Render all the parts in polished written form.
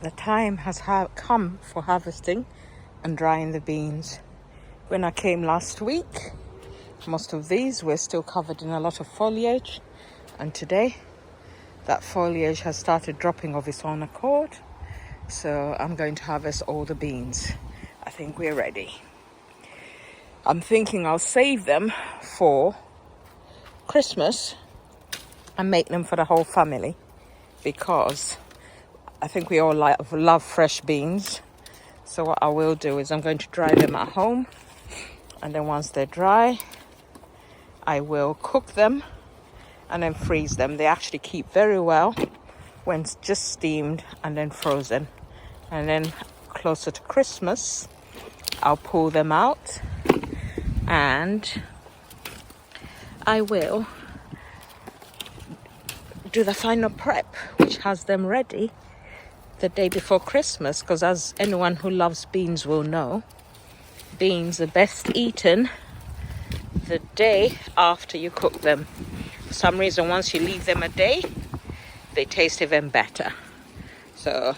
the time has come for harvesting and drying the beans. When I came last week, most of these were still covered in a lot of foliage, and today that foliage has started dropping of its own accord. So I'm going to harvest all the beans. I think we're ready. I'm thinking I'll save them for Christmas and make them for the whole family, because I think we all love fresh beans. So what I will do is I'm going to dry them at home, and then once they're dry, I will cook them and then freeze them. They actually keep very well when it's just steamed and then frozen. And then closer to Christmas, I'll pull them out and I will do the final prep, which has them ready the day before Christmas, because as anyone who loves beans will know, beans are best eaten the day after you cook them. For some reason, once you leave them a day, they taste even better. So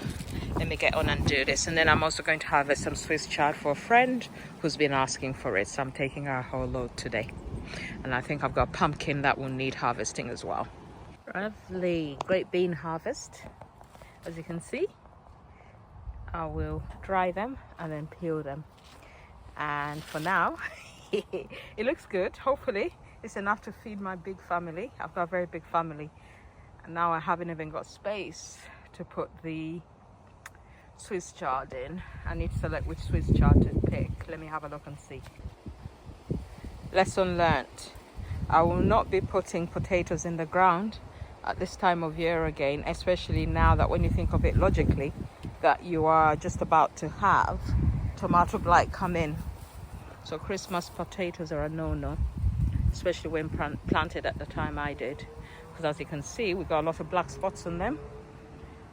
let me get on and do this. And then I'm also going to harvest some Swiss chard for a friend who's been asking for it. So I'm taking her a whole load today. And I think I've got a pumpkin that will need harvesting as well. Lovely, great bean harvest. As you can see, I will dry them and then peel them. And for now, it looks good. Hopefully, it's enough to feed my big family. I've got a very big family. And now I haven't even got space to put the Swiss chard in. I need to select which Swiss chard to pick. Let me have a look and see. Lesson learnt. I will not be putting potatoes in the ground at this time of year again, especially now that when you think of it logically, that you are just about to have tomato blight come in. So Christmas potatoes are a no-no, especially when planted at the time I did, because as you can see, we've got a lot of black spots on them,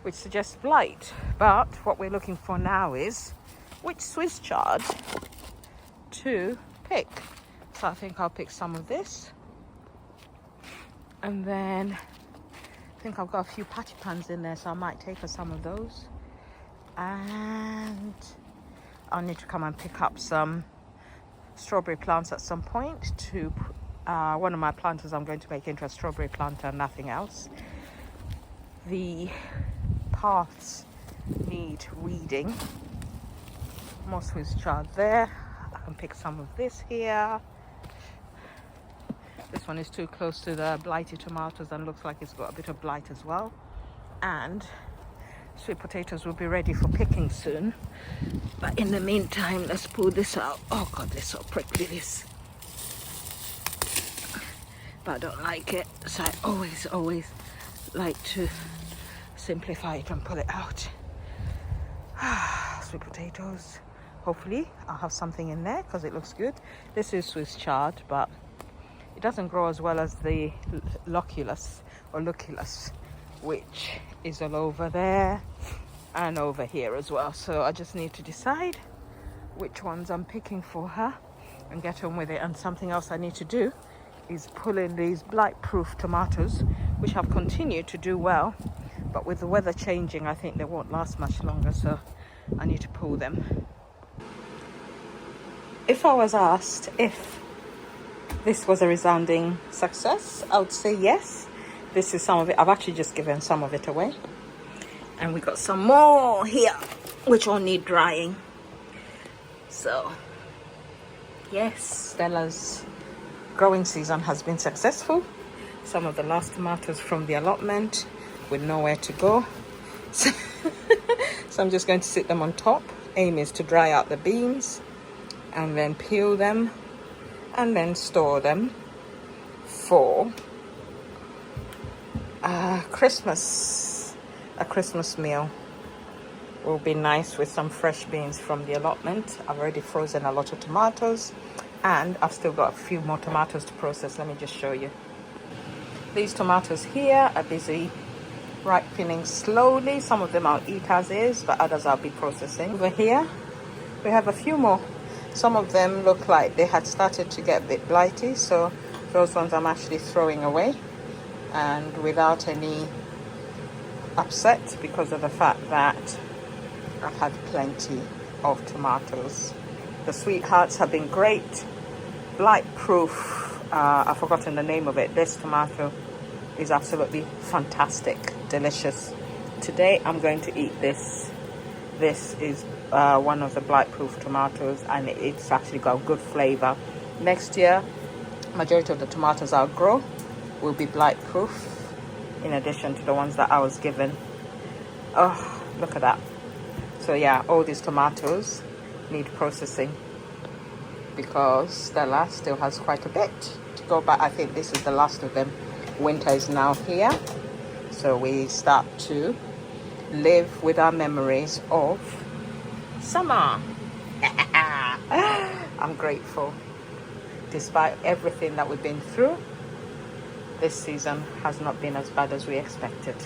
which suggests blight. But what we're looking for now is which Swiss chard to pick. So I think I'll pick some of this, and then I think I've got a few patty pans in there, so I might take some of those. And I'll need to come and pick up some strawberry plants at some point. To one of my planters I'm going to make into a strawberry planter and nothing else. The paths need weeding. More Swiss chard there. I can pick some of this here. This one is too close to the blighty tomatoes and looks like it's got a bit of blight as well. And sweet potatoes will be ready for picking soon. But in the meantime, let's pull this out. Oh God, they're so prickly, this. But I don't like it, so I always like to simplify it and pull it out. Sweet potatoes. Hopefully I'll have something in there because it looks good. This is Swiss chard, but it doesn't grow as well as the loculus or luculus, which is all over there and over here as well. So I just need to decide which ones I'm picking for her and get on with it. And something else I need to do is pull in these blight-proof tomatoes, which have continued to do well, but with the weather changing, I think they won't last much longer, so I need to pull them. If I was asked if this was a resounding success, I would say yes. This is some of it. I've actually just given some of it away. And we got some more here, which will need drying. So, yes, Stella's growing season has been successful. Some of the last tomatoes from the allotment with nowhere to go. So I'm just going to sit them on top. Aim is to dry out the beans and then peel them and then store them for Christmas. A Christmas meal will be nice with some fresh beans from the allotment. I've already frozen a lot of tomatoes and I've still got a few more tomatoes to process. Let me just show you. These tomatoes here are busy ripening slowly. Some of them I'll eat as is, but others I'll be processing. Over here we have a few more. Some of them look like they had started to get a bit blighty, so those ones I'm actually throwing away, and without any upset, because of the fact that I've had plenty of tomatoes. The sweethearts have been great. Blight proof, I've forgotten the name of it. This tomato is absolutely fantastic, delicious. Today I'm going to eat this. This is one of the blight proof tomatoes, and it's actually got good flavor. Next year, majority of the tomatoes I'll grow will be blight proof, in addition to the ones that I was given. Oh, look at that. So yeah, all these tomatoes need processing because Stella still has quite a bit to go back. I think this is the last of them. Winter is now here, so we start to live with our memories of summer. I'm grateful. Despite everything that we've been through, this season has not been as bad as we expected.